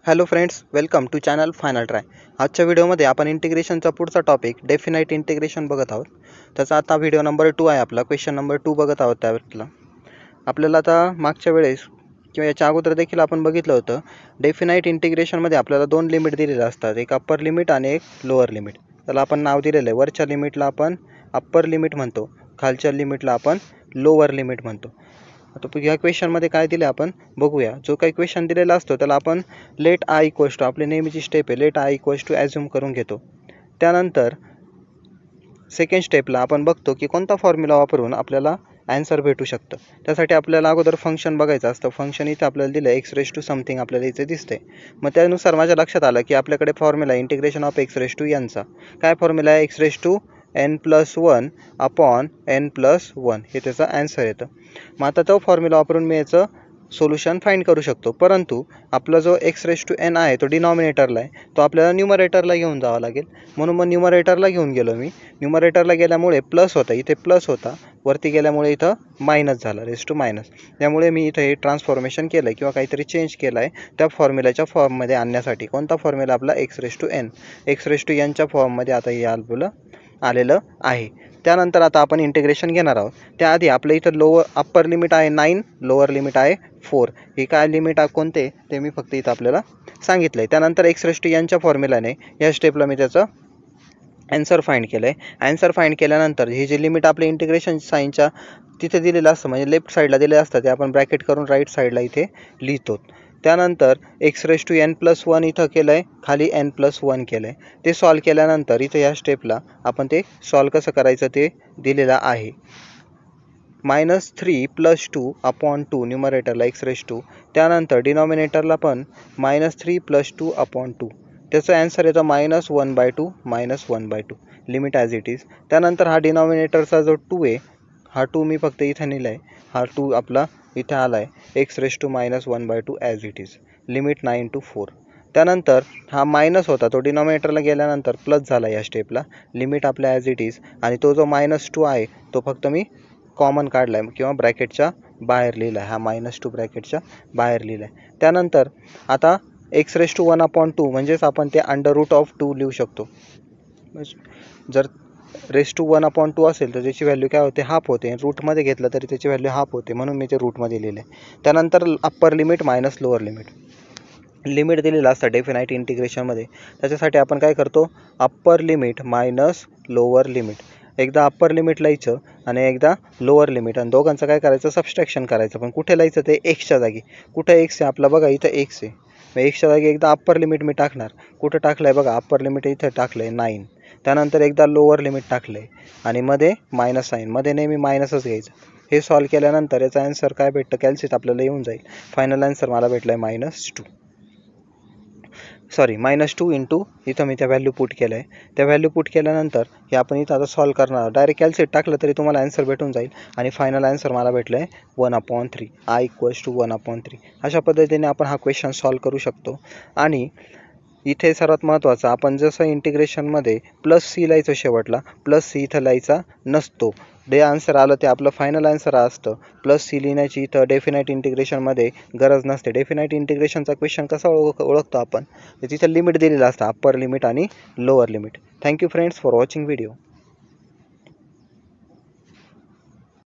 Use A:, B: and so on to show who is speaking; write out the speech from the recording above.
A: Hello friends, welcome to channel Final Try. आजच्या व्हिडिओमध्ये आपण इंटिग्रेशनचा पुढचा टॉपिक डेफिनाइट इंटिग्रेशन बघत आहोत. त्याचा आता व्हिडिओ नंबर 2 आहे. आपला क्वेश्चन नंबर 2 बघत आहोत. त्यावेळेला आपल्याला आता मागच्या वेळेस किंवा याच्या अगोदर देखील आपण बघितलं होतं. डेफिनाइट इंटिग्रेशनमध्ये आपल्याला दोन लिमिट दिलेले असतात, एक अप्पर लिमिट आणि एक लोअर लिमिट. त्याला आपण नाव दिलेलं आहे. वरच्या लिमिटला आपण अप्पर लिमिट म्हणतो, खालच्या लिमिटला आपण लोअर लिमिट म्हणतो. आता ह्या क्वेश्चनमध्ये काय दिले आपण बघूया. जो काही क्वेश्चन दिलेला असतो त्याला आपण लेट आय इक्वल्स टू, आपली नेहमीची स्टेप आहे, let I equals to assume करून घेतो. त्यानंतर सेकंड स्टेपला आपण बघतो की कोणता फॉर्म्युला वापरून आपल्याला ॲन्सर भेटू शकतं. त्यासाठी आपल्याला अगोदर फंक्शन बघायचं असतं. फंक्शन इथे आपल्याला दिलं एक्स रेस टू समथिंग, आपल्याला इथे दिसते. मग त्यानुसार माझ्या लक्षात आलं की आपल्याकडे formula integration of x raise to एनचा. काय फॉर्म्युला आहे? X raise to n+1 upon n+1 हे त्याचा ॲन्सर येतं. मग आता तो फॉर्म्युला वापरून मी याचं सोल्युशन फाइंड करू शकतो. परंतु आपला जो एक्स रेस टू एन आहे तो डिनॉमिनेटरला आहे, तो आपल्याला न्यूमरेटरला घेऊन जावा लागेल. म्हणून मग न्यूमरेटरला घेऊन गेलो मी. न्यूमरेटरला गेल्यामुळे प्लस होता, इथे प्लस होता, वरती गेल्यामुळे इथं मायनस झाला, रेस टू मायनस. त्यामुळे मी इथं हे ट्रान्सफॉर्मेशन केलं आहे किंवा काहीतरी चेंज केलं आहे त्या फॉर्म्युल्याच्या फॉर्ममध्ये आणण्यासाठी. कोणता फॉर्म्युला? आपला x raise to n. X raise to एनच्या फॉर्ममध्ये आता हे आपलं आलेलं आहे. त्यानंतर आता आपण इंटिग्रेशन घेणार आहोत. त्याआधी आपलं इथं अप्पर लिमिट आहे 9, लोअर लिमिट आहे 4. हे काय लिमिट कोणते ते मी फक्त इथं आपल्याला सांगितलं आहे. त्यानंतर एक्स रेस टू एनच्या फॉर्म्युलाने या स्टेपला मी त्याचं ॲन्सर फाइंड केलं आहे. ॲन्सर फाइंड केल्यानंतर ही जी लिमिट आपल्या इंटिग्रेशन साईनच्या तिथे दिलेलं असतं, म्हणजे लेफ्ट साईडला दिलेलं असतं, ते आपण ब्रॅकेट करून राईट साईडला इथे लिहितो. त्यानंतर एक्स रेस टू n+1 इथं केलं आहे, खाली n+1 केलं आहे. ते सॉल्व केल्यानंतर इथं या स्टेपला आपण ते सॉल्व कसं करायचं ते दिलेलं आहे. -3 + 2 अपॉन 2 न्यूमरेटरला एक्स रेस टू, त्यानंतर डिनॉमिनेटरला पण -3 + 2 अपॉन 2. त्याचं ॲन्सर येतं -1/2 -1/2. Limit as it is. त्यानंतर हा डिनॉमिनेटरचा जो 2 आहे, हा 2 मी फक्त इथं लिहिला आहे. हा 2 आपला इथे आला आहे. X raise to -1/2 as it is. Limit 9 to 4. त्यानंतर हा मायनस होता, तो डिनॉमिनेटरला गेल्यानंतर प्लस झाला या स्टेपला. लिमिट आपल्या ॲज इट इज. आणि तो जो -2 आहे तो फक्त मी कॉमन काढला आहे किंवा ब्रॅकेटच्या बाहेर लिहिला आहे. हा -2 ब्रॅकेटच्या बाहेर लिहिला आहे. त्यानंतर आता एक्स रेस टू 1/2 म्हणजेच आपण ते √2 लिहू शकतो. जर रेस टू 1/2 असेल तर त्याची व्हॅल्यू काय होते? हाफ होते. रूटमध्ये घेतलं तरी त्याची व्हॅल्यू हाफ होते, म्हणून मी ते रूटमध्ये लिहिले. त्यानंतर upper limit minus lower limit. Limit दिलेलं असतं डेफिनाइट इंटिग्रेशनमध्ये. त्याच्यासाठी आपण काय करतो? Upper limit minus lower limit. एकदा अप्पर लिमिट लिहायचं आणि एकदा लोअर लिमिट, आणि दोघांचं काय करायचं? सबस्ट्रॅक्शन करायचं. पण कुठे लिहायचं ते? एक्सच्या जागी. कुठं एक्स आहे आपला? बघा इथं एक्स आहे. मग एक्सच्या जागी एकदा अप्पर लिमिट मी टाकणार. कुठं टाकलं आहे? बघा अप्पर लिमिट इथं टाकलं आहे 9. त्यानंतर एकदा लोअर लिमिट टाकलं आहे आणि मध्ये मायनस साईन, मध्ये नेहमी मायनसच घ्यायचं. हे सॉल्व केल्यानंतर याचा ॲन्सर काय भेटतं? कॅल्सिट आपल्याला येऊन जाईल. फायनल ॲन्सर मला भेटलं आहे -2. -2 इंटू इथं मी त्या व्हॅल्यू पुट केलं आहे. त्या व्हॅल्यू पुट केल्यानंतर हे आपण इथं आता सॉल्व करणार. डायरेक्ट कॅल्सिट टाकलं तरी तुम्हाला ॲन्सर भेटून जाईल. आणि फायनल ॲन्सर मला भेटलं आहे 1/3. I equals to 1/3. अशा पद्धतीने आपण हा क्वेश्चन सॉल्व करू शकतो. आणि इथे सर्वात महत्त्वाचं, आपण जसं इंटिग्रेशनमध्ये +c लिहायचं शेवटला, +c इथं लिहायचा नसतो. जे आन्सर आलं ते आपलं फायनल ॲन्सर असतं. +c लिहिण्याची इथं डेफिनाइट इंटिग्रेशनमध्ये गरज नसते. डेफिनाइट इंटिग्रेशनचा क्वेश्चन कसा ओळखतो आपण? तिथं लिमिट दिलेलं असतं, अप्पर लिमिट आणि lower limit. Thank you friends for watching video.